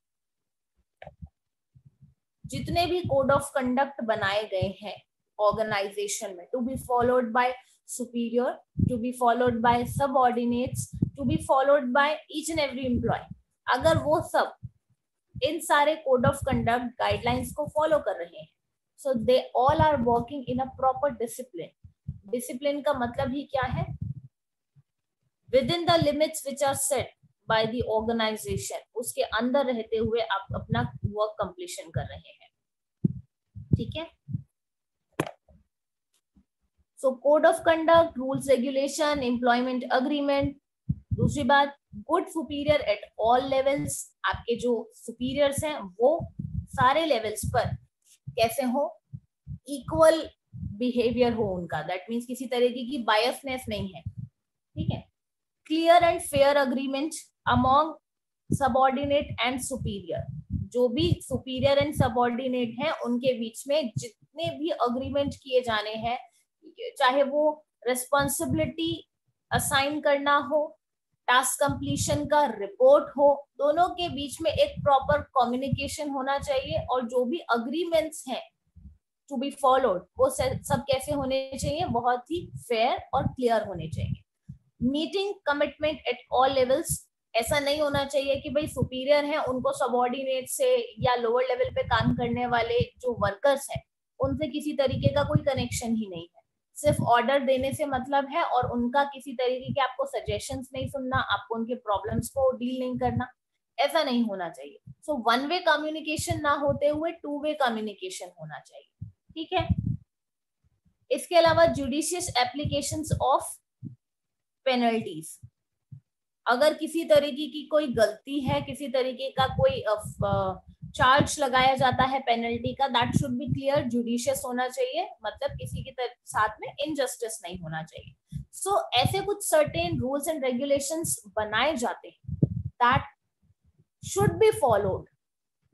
जितने भी कोड ऑफ कंडक्ट बनाए गए हैं ऑर्गेनाइजेशन में, to be followed by superior, to be followed by subordinates, to be followed by each and every employee, अगर वो सब इन सारे कोड ऑफ कंडक्ट गाइडलाइंस को फॉलो कर रहे हैं, so they all are working in a proper discipline. Discipline का मतलब ही क्या है, within the limits which are set by the organisation, उसके अंदर रहते हुए आप अपना वर्क कंप्लीशन कर रहे हैं. ठीक है. So code of conduct, rules regulation, employment agreement. दूसरी बात, good superior at all levels. आपके जो सुपीरियर्स हैं वो सारे लेवल्स पर कैसे हो, इक्वल बिहेवियर हो उनका, दैट मीन्स किसी तरीके की बायसनेस नहीं है. ठीक है. Clear and fair agreement among subordinate and superior. जो भी सुपीरियर एंड सबऑर्डिनेट हैं उनके बीच में जितने भी अग्रीमेंट किए जाने हैं, चाहे वो रिस्पॉन्सिबिलिटी असाइन करना हो, टास्क कंप्लीशन का रिपोर्ट हो, दोनों के बीच में एक प्रॉपर कम्युनिकेशन होना चाहिए. और जो भी अग्रीमेंट्स हैं टू बी फॉलोड वो सब कैसे होने चाहिए, बहुत ही फेयर और क्लियर होने चाहिए. Meeting commitment at all levels. ऐसा नहीं होना चाहिए कि भाई सुपीरियर हैं उनको सबऑर्डिनेट से या लोअर लेवल पे काम करने वाले जो वर्कर्स हैं उनसे किसी तरीके का कोई कनेक्शन ही नहीं है, सिर्फ ऑर्डर देने से मतलब है, और उनका किसी तरीके के आपको सजेशंस नहीं सुनना, आपको उनके प्रॉब्लम्स को डील नहीं करना, ऐसा नहीं होना चाहिए. सो वन वे कम्युनिकेशन ना होते हुए टू वे कम्युनिकेशन होना चाहिए. ठीक है. इसके अलावा जुडिशियस एप्लीकेशंस ऑफ पेनल्टीज. अगर किसी तरीके की कोई गलती है, किसी तरीके का कोई चार्ज लगाया जाता है पेनल्टी का, that should be clear, judicious होना चाहिए, मतलब किसी के साथ में इनजस्टिस नहीं होना चाहिए. सो ऐसे कुछ सर्टेन रूल्स एंड रेगुलेशंस बनाए जाते हैं that should be followed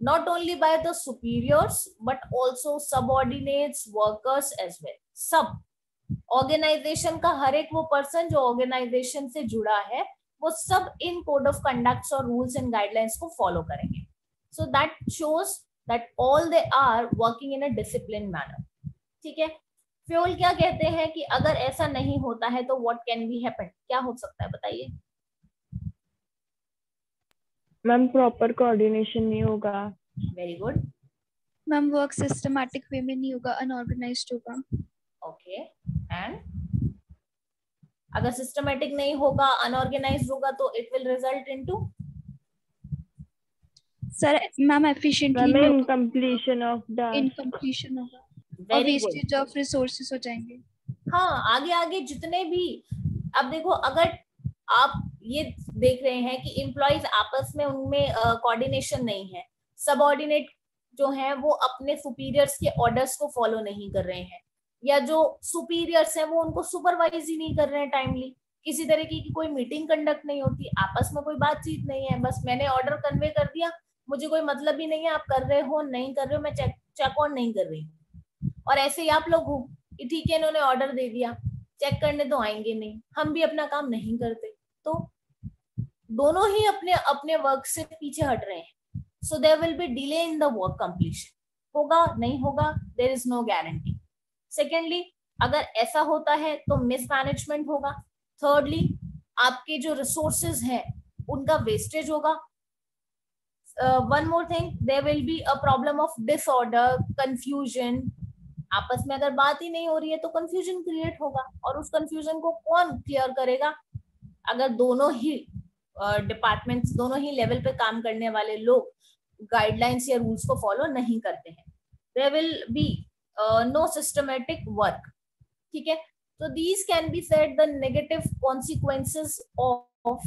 not only by the superiors but also subordinates, workers as well. सब ऑर्गेनाइजेशन का हर एक वो पर्सन जो ऑर्गेनाइजेशन से जुड़ा है वो सब इन कोड ऑफ कंडक्ट्स और रूल्स एंड गाइडलाइंस को फॉलो करेंगे. So that shows that all they are working in a discipline manner. ठीक है. फ्यूल क्या कहते हैं कि अगर ऐसा नहीं होता है तो व्हाट कैन बी हैपन, क्या हो सकता है बताइए। मैम प्रॉपर कोऑर्डिनेशन नहीं होगा। Very good. Ma'am work systematic way में नहीं होगा, अनऑर्गेनाइज्ड होगा। ओके, एंड अगर सिस्टमेटिक नहीं होगा, अनऑर्गेनाइज्ड होगा, तो it will result into sir ma'am efficiently ma'am नहीं होगा, इनकम्प्लीशन ऑफ टास्क। इनकम्प्लीशन होगा और very good. Wastage of resources हो जाएंगे। हाँ, आगे आगे जितने भी, अब देखो अगर आप ये देख रहे हैं कि एम्प्लॉइज आपस में उनमें कोऑर्डिनेशन नहीं है, सबऑर्डिनेट जो है वो अपने सुपीरियर्स के ऑर्डर्स को फॉलो नहीं कर रहे हैं, या जो सुपीरियर्स हैं वो उनको सुपरवाइज ही नहीं कर रहे हैं टाइमली, किसी तरीके की कोई मीटिंग कंडक्ट नहीं होती, आपस में कोई बातचीत नहीं है, बस मैंने ऑर्डर कन्वे कर दिया, मुझे कोई मतलब ही नहीं है आप कर रहे हो नहीं कर रहे हो, मैं चेक ऑन नहीं कर रही हूँ। और ऐसे ही आप लोग हो कि ठीक है इन्होंने ऑर्डर दे दिया, चेक करने तो आएंगे नहीं, हम भी अपना काम नहीं करते, तो दोनों ही अपने अपने वर्क से पीछे हट रहे हैं। So there will be delay in the work completion, होगा नहीं होगा, there is no guarantee. Secondly, अगर ऐसा होता है तो मिसमैनेजमेंट होगा। थर्डली, आपके जो रिसोर्सेज हैं उनका वेस्टेज होगा। One more thing, there will be a problem of disorder, confusion, आपस में अगर बात ही नहीं हो रही है तो कंफ्यूजन क्रिएट होगा, और उस कंफ्यूजन को कौन क्लियर करेगा, अगर दोनों ही डिपार्टमेंट्स, दोनों ही लेवल पे काम करने वाले लोग गाइडलाइंस या रूल्स को फॉलो नहीं करते हैं, there will be no systematic work. ठीक है, तो these can be said the negative consequences of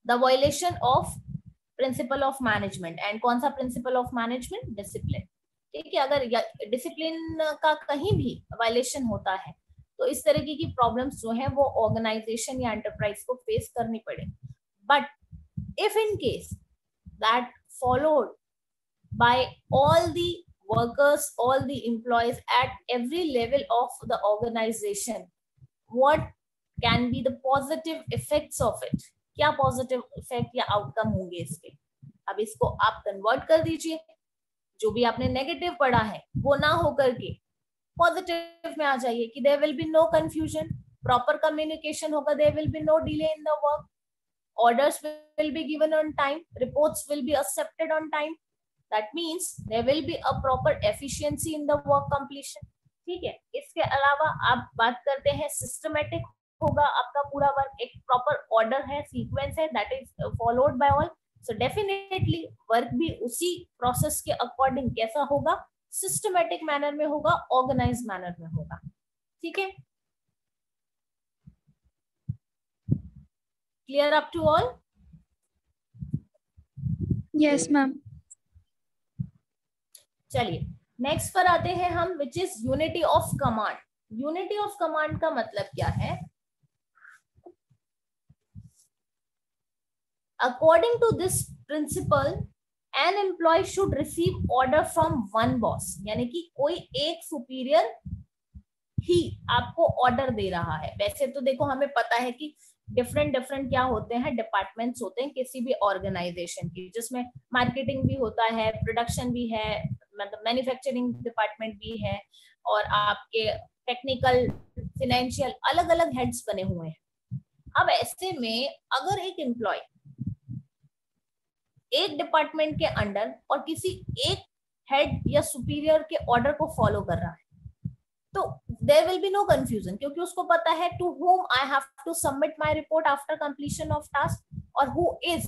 the violation of principle of management. And कौन सा प्रिंसिपल ऑफ मैनेजमेंट? डिसिप्लिन। ठीक है, अगर डिसिप्लिन का कहीं भी वायलेशन होता है तो इस तरीके की प्रॉब्लम्स जो है वो ऑर्गेनाइजेशन या एंटरप्राइज को फेस करनी पड़े। But if in case that followed by all the workers, all the employees at every level of the organization, what can be the positive effects of it? क्या positive effect या outcome होंगे इसके? अब इसको आप convert कर दीजिए, जो भी आपने नेगेटिव पढ़ा है वो ना होकर के पॉजिटिव में आ जाइए कि there will be no confusion, proper communication होगा, there will be no delay in the work, orders will be given on time, reports will be accepted on time, that means there will be a proper efficiency in the work completion। ठीक है, इसके अलावा आप बात करते हैं systematic होगा आपका पूरा वर्क, एक प्रॉपर ऑर्डर है, सीक्वेंस है, that is followed by all, so definitely work भी उसी प्रोसेस के अकॉर्डिंग कैसा होगा, सिस्टमेटिक मैनर में होगा, ऑर्गेनाइज मैनर में होगा। ठीक है, clear up to all? Yes ma'am. चलिए नेक्स्ट पर आते हैं हम, which is unity of command. Unity of command का मतलब क्या है? According to this principle an employ should receive order from one boss, यानी कि कोई एक सुपीरियर ही आपको ऑर्डर दे रहा है। वैसे तो देखो हमें पता है कि डिफरेंट डिफरेंट क्या होते हैं, डिपार्टमेंट्स होते हैं किसी भी ऑर्गेनाइजेशन की, जिसमें मार्केटिंग भी होता है, प्रोडक्शन भी है, मतलब मैन्युफैक्चरिंग डिपार्टमेंट भी है, और आपके टेक्निकल, फाइनेंशियल, अलग अलग हेड्स बने हुए हैं। अब ऐसे में अगर एक एम्प्लॉय एक डिपार्टमेंट के अंडर और किसी एक हेड या सुपीरियर के ऑर्डर को फॉलो कर रहा है, तो there will be no confusion, क्योंकि उसको पता है to whom I have to submit my report after completion of task, और who is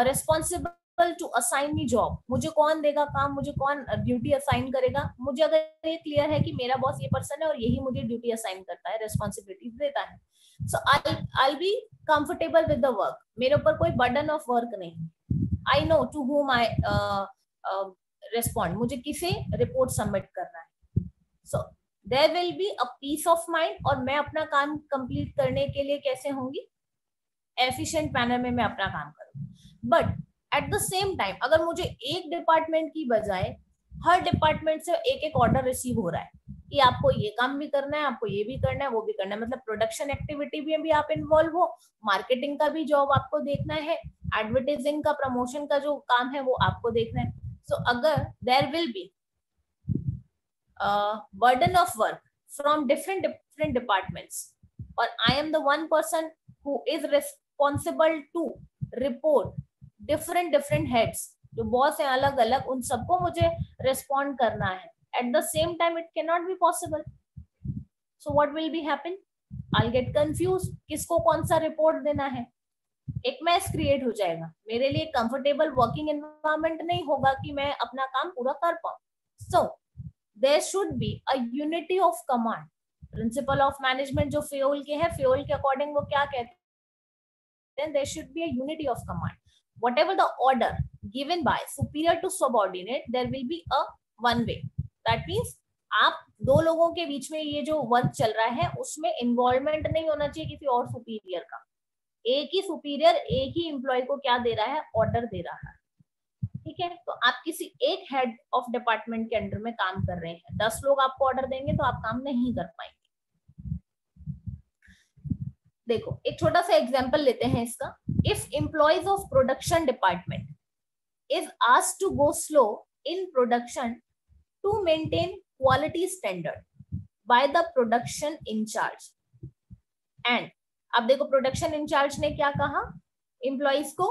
responsible to assign me job, मुझे कौन देगा काम, मुझे कौन ड्यूटी असाइन करेगा। मुझे अगर ये क्लियर है कि मेरा बॉस ये पर्सन है और यही मुझे ड्यूटी असाइन करता है, रिस्पॉन्सिबिलिटीज देता है, सो I'll be comfortable with the work, मेरे ऊपर कोई बर्डन ऑफ वर्क नहीं, I know to whom I respond, मुझे किसे रिपोर्ट सबमिट करना है, so there will be a peace of mind, और मैं अपना काम कंप्लीट करने के लिए कैसे होंगी, एफिशिएंट मैनर में मैं अपना काम करूंगी। But at the same time अगर मुझे एक डिपार्टमेंट की बजाय हर डिपार्टमेंट से एक एक ऑर्डर रिसीव हो रहा है कि आपको ये काम भी करना है, आपको ये भी करना है, वो भी करना है, मतलब प्रोडक्शन एक्टिविटी में भी आप इन्वॉल्व हो, मार्केटिंग का भी जॉब आपको देखना है, एडवर्टाइजिंग का, प्रमोशन का जो काम है वो आपको देखना है। सो अगर there will be burden of work from different departments, or I am the one person who is responsible to report different heads, जो बॉस है अलग अलग, उन सबको मुझे respond करना है. At the same time, it cannot be possible. So what will be happen? I'll get confused. किसको कौन सा report देना है? एक मैस क्रिएट हो जाएगा. मेरे लिए कंफर्टेबल वर्किंग एनवायरनमेंट नहीं होगा कि मैं अपना काम पूरा कर पाऊं. So there should be a unity of command. Principal of management जो फ्योल के है, फ्योल के अकॉर्डिंग वो क्या कहते हैं? There should be a unity of command. Whatever the order given by superior to subordinate, there will be a one way. That means आप दो लोगों के बीच में ये जो वर्क चल रहा है उसमें इन्वॉल्वमेंट नहीं होना चाहिए किसी और सुपीरियर का. एक ही सुपीरियर एक ही एम्प्लॉय को क्या दे रहा है? ऑर्डर दे रहा है. ठीक है, तो आप किसी एक हेड ऑफ डिपार्टमेंट के अंडर में काम कर रहे हैं, 10 लोग आपको ऑर्डर देंगे तो आप काम नहीं कर पाएंगे. देखो एक छोटा सा एग्जांपल लेते हैं इसका. If employees of production department is asked to go slow in production to maintain quality standard by the production incharge, and अब देखो प्रोडक्शन इंचार्ज ने क्या कहा एम्प्लॉयज को,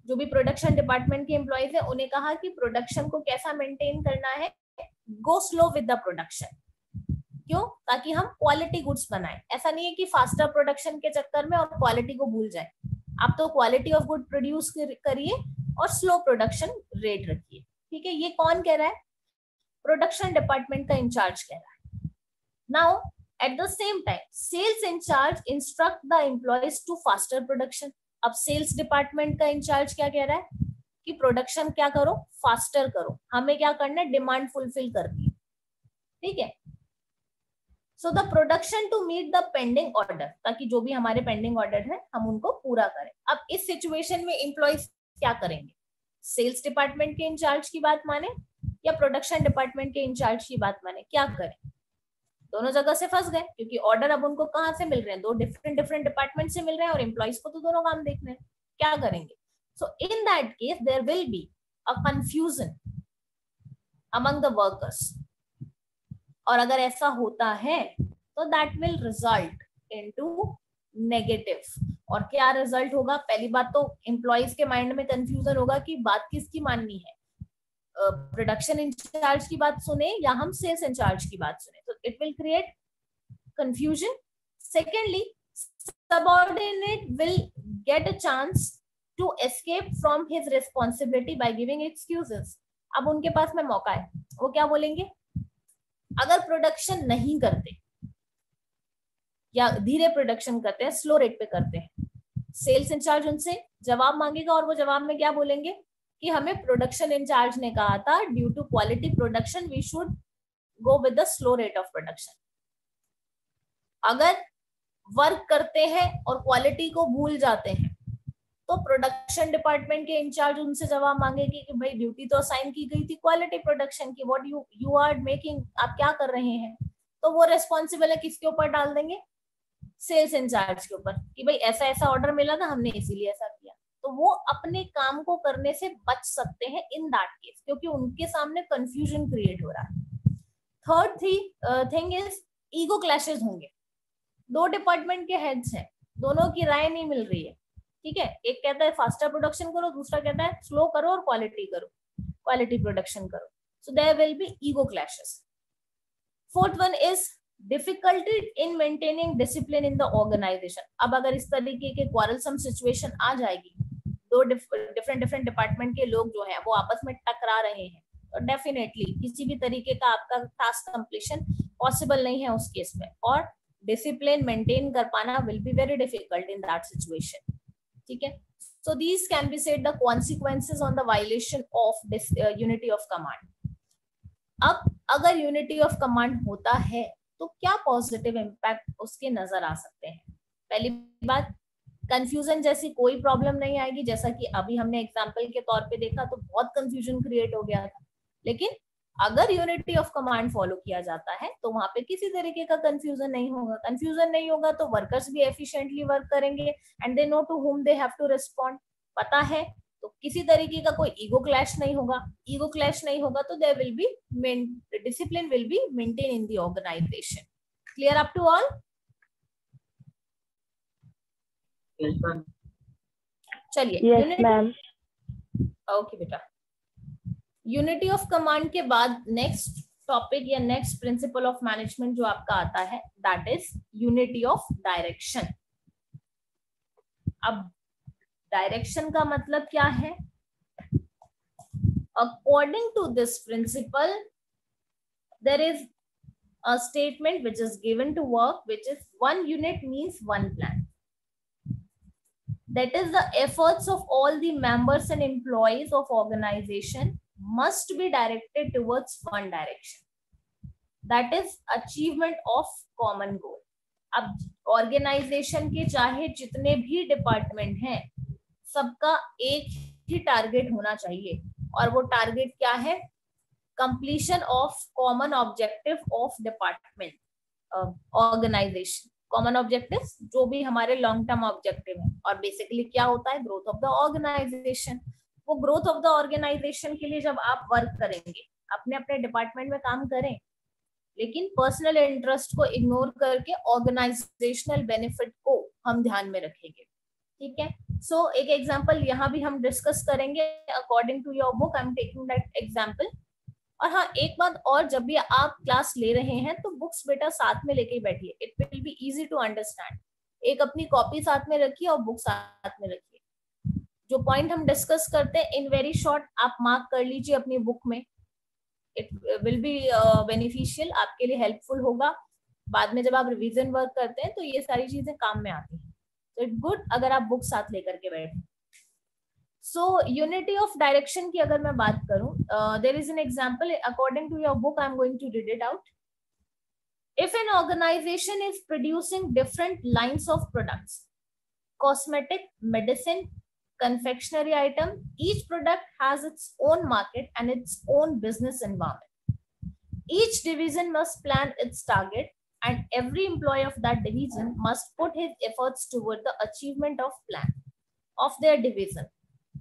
जो भी प्रोडक्शन डिपार्टमेंट के एम्प्लॉयज है उन्हें कहा कि प्रोडक्शन को कैसा मेंटेन करना है? Go slow with the production. क्यों? ताकि हम क्वालिटी गुड्स बनाएं. ऐसा नहीं है कि फास्टर प्रोडक्शन के चक्कर में और क्वालिटी को भूल जाए. आप तो क्वालिटी ऑफ गुड प्रोड्यूस करिए और स्लो प्रोडक्शन रेट रखिए. ठीक है, ये कौन कह रहा है? प्रोडक्शन डिपार्टमेंट का इंचार्ज कह रहा है. Now at the same time, sales in charge instruct the employees to faster production. अब सेल्स डिपार्टमेंट का इंचार्ज क्या कह रहा है कि प्रोडक्शन क्या करो? फास्टर करो. हमें क्या करना है? डिमांड फुलफिल करनी है. ठीक है, so the production to meet the pending order, ताकि जो भी हमारे पेंडिंग ऑर्डर है हम उनको पूरा करें. अब इस सिचुएशन में एम्प्लॉयज क्या करेंगे? सेल्स डिपार्टमेंट के इंचार्ज की बात माने या प्रोडक्शन डिपार्टमेंट के इंचार्ज की बात माने? क्या करें? दोनों जगह से फंस गए, क्योंकि ऑर्डर अब उनको कहां से मिल रहे हैं? दो डिफरेंट डिपार्टमेंट से मिल रहे हैं और एम्प्लॉइज को तो दोनों काम देखने हैं. क्या करेंगे? So in that case there will be a confusion among the workers. और अगर ऐसा होता है तो that will result into negative. और क्या रिजल्ट होगा? पहली बात तो एम्प्लॉइज के माइंड में कंफ्यूजन होगा कि बात किसकी माननी है, प्रोडक्शन इंचार्ज की बात सुने या हम सेल्स इंचार्ज की बात सुने. तो it will create confusion. Secondly, subordinate will get a chance to escape from his responsibility by giving excuses. अब उनके पास में मौका है, वो क्या बोलेंगे? अगर प्रोडक्शन नहीं करते या धीरे प्रोडक्शन करते हैं, स्लो रेट पे करते हैं, सेल्स इंचार्ज उनसे जवाब मांगेगा और वो जवाब में क्या बोलेंगे कि हमें प्रोडक्शन इंचार्ज ने कहा था due to quality production we should go with the slow rate of production. अगर वर्क करते हैं और क्वालिटी को भूल जाते हैं तो प्रोडक्शन डिपार्टमेंट के इंचार्ज उनसे जवाब मांगेगी कि भाई ड्यूटी तो असाइन की गई थी क्वालिटी प्रोडक्शन की, व्हाट यू आर मेकिंग, आप क्या कर रहे हैं? तो वो रेस्पॉन्सिबल है किसके ऊपर डाल देंगे? सेल्स इंचार्ज के ऊपर, कि भाई ऐसा ऐसा ऑर्डर मिला था, हमने इसीलिए ऐसा किया. तो वो अपने काम को करने से बच सकते हैं इन दैट केस, क्योंकि उनके सामने कंफ्यूजन क्रिएट हो रहा है. Third thing is ego clashes होंगे. दो डिपार्टमेंट के हेड्स हैं, दोनों की राय नहीं मिल रही है. ठीक है, एक कहता है फास्टर प्रोडक्शन करो, दूसरा कहता है स्लो करो और क्वालिटी प्रोडक्शन करो. So there will be ego clashes. Fourth one is difficulty in maintaining discipline in the organization. अब अगर इस तरीके के क्वारलसम सिचुएशन आ जाएगी, दो डिफरेंट डिपार्टमेंट के लोग जो हैं वो आपस में टकरा रहे हैं, तो डेफिनेटली किसी भी तरीके का आपका टास्क कंप्लीशन पॉसिबल नहीं है उस केस में, और डिसिप्लिन मेंटेन कर पाना will be very difficult in that situation. ठीक है, so these can be said the consequences on the violation of this unity of command. अब अगर यूनिटी ऑफ कमांड होता है तो क्या पॉजिटिव इम्पैक्ट उसके नजर आ सकते हैं? पहली बात, कंफ्यूजन जैसी कोई प्रॉब्लम नहीं आएगी. जैसा कि अभी हमने एग्जांपल के तौर पे देखा तो बहुत कंफ्यूजन क्रिएट हो गया था, लेकिन अगर यूनिटी ऑफ कमांड फॉलो किया जाता है तो वहां पे किसी तरीके का कंफ्यूजन नहीं होगा. कंफ्यूजन नहीं होगा तो वर्कर्स भी एफिशिएंटली वर्क करेंगे and they know to whom they have to respond. पता है तो किसी तरीके का कोई ईगो क्लैश नहीं होगा. ईगो क्लैश नहीं होगा तो there will be discipline will be maintain in the organization. Clear up to all? Yes, ma'am. चलिए. Yes, ma'am. ओके बेटा. यूनिटी ऑफ कमांड के बाद नेक्स्ट टॉपिक या नेक्स्ट प्रिंसिपल ऑफ मैनेजमेंट जो आपका आता है that is unity of direction. अब डायरेक्शन का मतलब क्या है? According to this principle there is a statement which is given to work, which is one unit means one plan. That is, the efforts of all the members and employees of organization must be directed towards one direction. That is achievement of common goal. अब organisation के चाहे जितने भी department हैं सबका एक ही target होना चाहिए और वो टारगेट क्या है? completion of common objective of department organization. common objectives जो भी हमारे लॉन्ग टर्म ऑब्जेक्टिव है और बेसिकली क्या होता है? Growth of the organization. वो ग्रोथ ऑफ द ऑर्गेनाइजेशन के लिए जब आप वर्क करेंगे अपने अपने डिपार्टमेंट में काम करें लेकिन पर्सनल इंटरेस्ट को इग्नोर करके ऑर्गेनाइजेशनल बेनिफिट को हम ध्यान में रखेंगे. ठीक है. सो एक एग्जांपल यहाँ भी हम डिस्कस करेंगे. According to your book I am taking that example. और हाँ, एक बात और, जब भी आप क्लास ले रहे हैं तो बुक्स बेटा साथ में लेके बैठिए. It will be easy to understand. एक अपनी कॉपी साथ में रखिए और बुक साथ में रखिए. जो पॉइंट हम डिस्कस करते हैं इन वेरी शॉर्ट आप मार्क कर लीजिए अपनी बुक में. इट विल बी बेनिफिशियल, आपके लिए हेल्पफुल होगा. बाद में जब आप रिवीजन वर्क करते हैं तो ये सारी चीजें काम में आती हैं. तो इट्स गुड अगर आप बुक साथ लेकर के बैठे. So unity of direction की अगर मैं बात करूं, there is an example according to your book. I'm going to read it out. If an organization is producing different lines of products, cosmetic, medicine, confectionery item, each product has its own market and its own business environment. Each division must plan its target and every employee of that division must put his efforts toward the achievement of plan of their division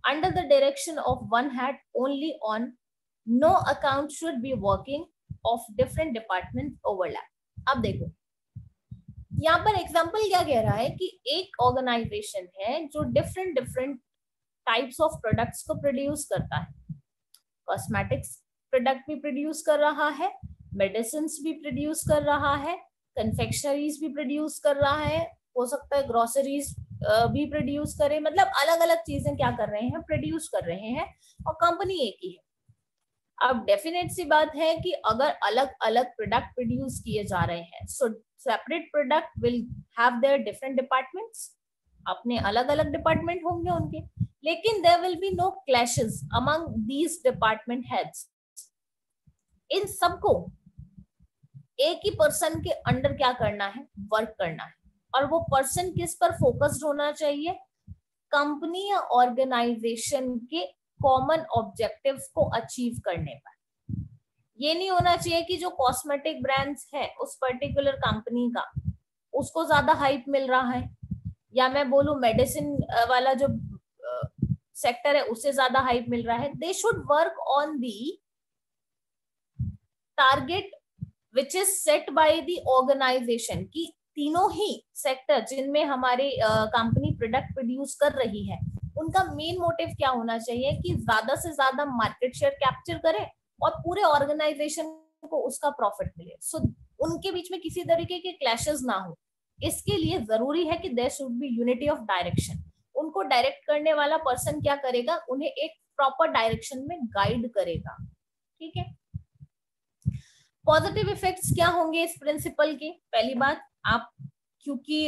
under the direction of one head only. On no account should be working of different departments overlap. अब देखो यहाँ पर example क्या कह रहा है कि एक ऑर्गेनाइजेशन है जो different different types of products को प्रोड्यूस करता है. कॉस्मेटिक्स प्रोडक्ट भी प्रोड्यूस कर रहा है, मेडिसिन भी प्रोड्यूस कर रहा है, कन्फेक्शनरीज भी प्रोड्यूस कर रहा है, हो सकता है ग्रोसरीज भी प्रोड्यूस करे. मतलब अलग अलग चीजें क्या कर रहे हैं? प्रोड्यूस कर रहे हैं और कंपनी एक ही है. अब डेफिनेट सी बात है कि अगर अलग अलग प्रोडक्ट प्रोड्यूस किए जा रहे हैं so separate product will have their different departments. अपने अलग अलग डिपार्टमेंट होंगे उनके, लेकिन there will be no clashes among these department heads. इन सबको एक ही पर्सन के अंडर क्या करना है? वर्क करना है. और वो पर्सन किस पर फोकस्ड होना चाहिए? कंपनी या ऑर्गेनाइजेशन के कॉमन ऑब्जेक्टिव्स को अचीव करने पर. ये नहीं होना चाहिए कि जो कॉस्मेटिक ब्रांड्स है उस पर्टिकुलर कंपनी का उसको ज्यादा हाइप मिल रहा है, या मैं बोलूं मेडिसिन वाला जो सेक्टर है उससे ज्यादा हाइप मिल रहा है. They should work on the target which is set by the organization. की तीनों ही सेक्टर जिनमें हमारी कंपनी प्रोडक्ट प्रोड्यूस कर रही है उनका मेन मोटिव क्या होना चाहिए? कि ज्यादा से ज्यादा मार्केट शेयर कैप्चर करें और पूरे ऑर्गेनाइजेशन को उसका प्रॉफिट मिले. सो उनके बीच में किसी तरीके के क्लैशेस ना हो. इसके लिए जरूरी है कि there should be unity of direction. उनको डायरेक्ट करने वाला पर्सन क्या करेगा? उन्हें एक प्रॉपर डायरेक्शन में गाइड करेगा. ठीक है. पॉजिटिव इफेक्ट्स क्या होंगे इस प्रिंसिपल के? पहली बात, आप क्योंकि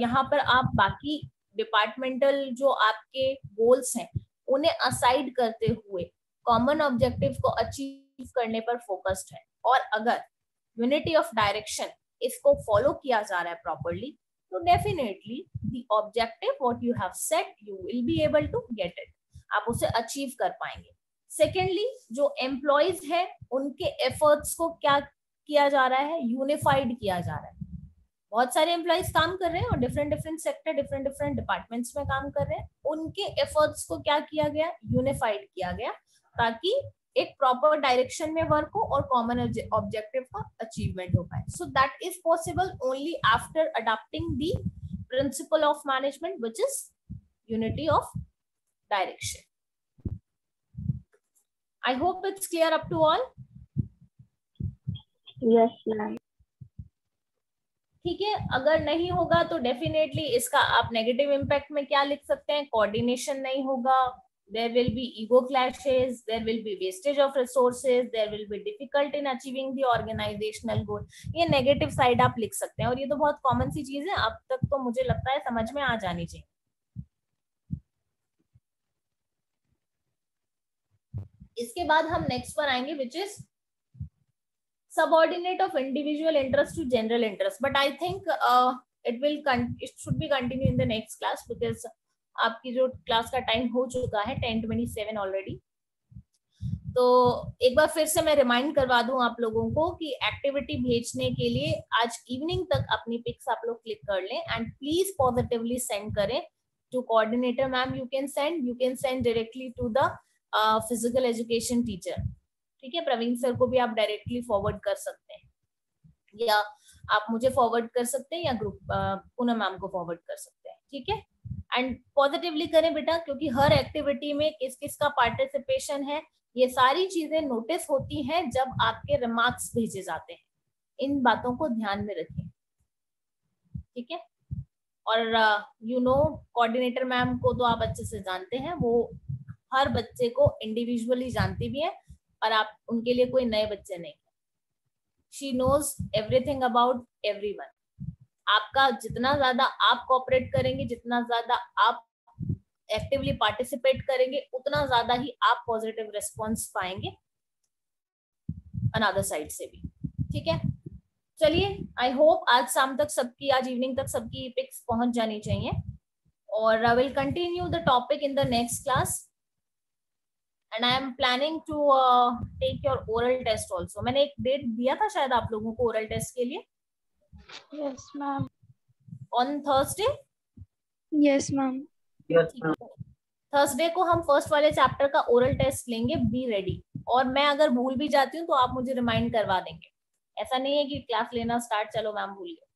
यहाँ पर आप बाकी डिपार्टमेंटल जो आपके गोल्स हैं उन्हें असाइड करते हुए कॉमन ऑब्जेक्टिव को अचीव करने पर फोकस्ड है. और अगर यूनिटी ऑफ डायरेक्शन इसको फॉलो किया जा रहा है प्रॉपरली तो definitely the objective what you have set you will be able to get it. आप उसे अचीव कर पाएंगे. सेकेंडली, जो एम्प्लॉयज है उनके एफर्ट्स को क्या किया जा रहा है? यूनिफाइड किया जा रहा है. बहुत सारे एम्प्लॉइज काम कर रहे हैं और different different sector, different different departments में काम कर रहे हैं. उनके एफर्ट्स को क्या किया गया, यूनिफाइड किया गया, ताकि एक प्रॉपर डायरेक्शन में वर्क हो और कॉमन ऑब्जेक्टिव का अचीवमेंट हो पाए. So that is possible only after adopting the principle of management which is unity of direction. I hope it's clear up to all. Yes, ma'am. ठीक है, अगर नहीं होगा तो डेफिनेटली इसका आप नेगेटिव इम्पैक्ट में क्या लिख सकते हैं, कोऑर्डिनेशन नहीं होगा, there will be ego clashes, there will be wastage of resources, there will be difficult in achieving the organizational goal. ये नेगेटिव साइड आप लिख सकते हैं और ये तो बहुत कॉमन सी चीज है, अब तक तो मुझे लगता है समझ में आ जानी चाहिए. इसके बाद हम नेक्स्ट पर आएंगे which is subordinate of individual interest to general interest, but I think it should be continue in the next class because आपकी जो क्लास का टाइम हो चुका है 10:27 ऑलरेडी. तो एक बार फिर से मैं रिमाइंड करवा दूं आप लोगों को कि एक्टिविटी भेजने के लिए आज इवनिंग तक अपनी पिक्स आप लोग क्लिक कर लें एंड प्लीज पॉजिटिवली सेंड करें to coordinator ma'am. You can send directly to the physical education teacher. ठीक है, प्रवीण सर को भी आप डायरेक्टली फॉरवर्ड कर सकते हैं या आप मुझे फॉरवर्ड कर सकते हैं या ग्रुप पूनम मैम को फॉरवर्ड कर सकते हैं. ठीक है, एंड पॉजिटिवली करें बेटा, क्योंकि हर एक्टिविटी में किस किस का पार्टिसिपेशन है ये सारी चीजें नोटिस होती हैं जब आपके रिमार्क्स भेजे जाते हैं. इन बातों को ध्यान में रखें. ठीक है, और यू नो कोऑर्डिनेटर मैम को तो आप अच्छे से जानते हैं, वो हर बच्चे को इंडिविजुअली जानती भी है और आप उनके लिए कोई नए बच्चे नहीं. She knows everything about everyone. आपका जितना ज्यादा आप कोऑपरेट करेंगे, जितना ज्यादा आप एक्टिवली पार्टिसिपेट करेंगे, उतना ज्यादा ही आप पॉजिटिव रिस्पॉन्स पाएंगे अनदर साइड से भी. ठीक है, चलिए आई होप आज शाम तक सबकी, आज इवनिंग तक सबकी पिक्स पहुंच जानी चाहिए और I will continue the topic in the next class. And I am planning to take your oral test also. मैंने एक डेट दिया था शायद आप लोगों को oral test के लिए. Yes, ma'am. On Thursday? Yes, ma'am. Yes, ma'am. Thursday को हम फर्स्ट वाले चैप्टर का oral test लेंगे. Be ready. और मैं अगर भूल भी जाती हूँ तो आप मुझे रिमाइंड करवा देंगे. ऐसा नहीं है कि क्लास लेना स्टार्ट, चलो मैम भूल गए.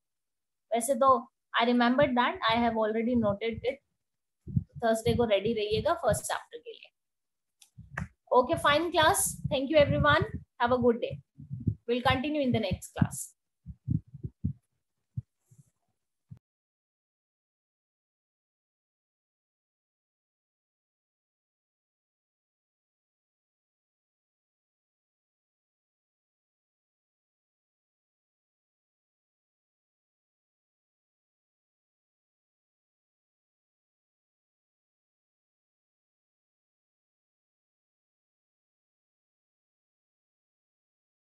वैसे तो I remembered that. I have already noted it. Thursday को रेडी रहिएगा फर्स्ट चैप्टर के लिए. Okay, fine class. Thank you everyone. Have a good day. We'll continue in the next class.